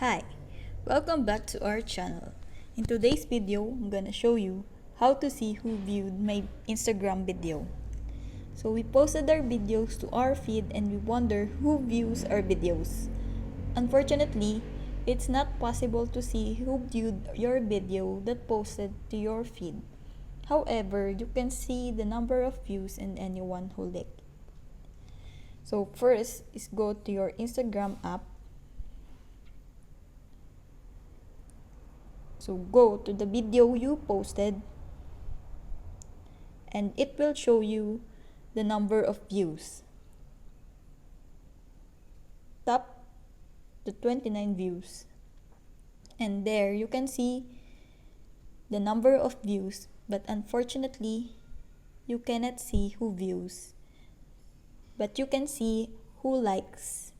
Hi, welcome back to our channel. In today's video, I'm gonna show you how to see who viewed my Instagram video. So we posted our videos to our feed and we wonder who views our videos. Unfortunately, it's not possible to see who viewed your video that posted to your feed. However, you can see the number of views and anyone who liked. So first is go to your Instagram app. So go to the video you posted and it will show you the number of views. Tap the 29 views. And there you can see the number of views, but unfortunately, you cannot see who views. But you can see who likes.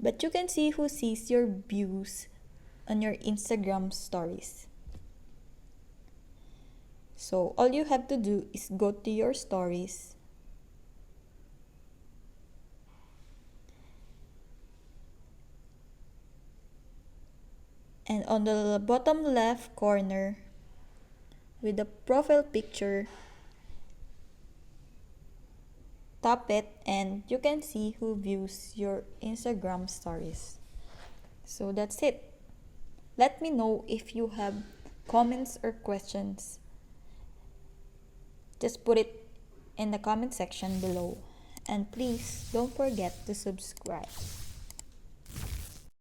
But you can see who sees your views on your Instagram stories. So all you have to do is go to your stories. And on the bottom left corner with the profile picture, tap it and you can see who views your Instagram stories. So that's it. Let me know if you have comments or questions. Just put it in the comment section below. And please don't forget to subscribe.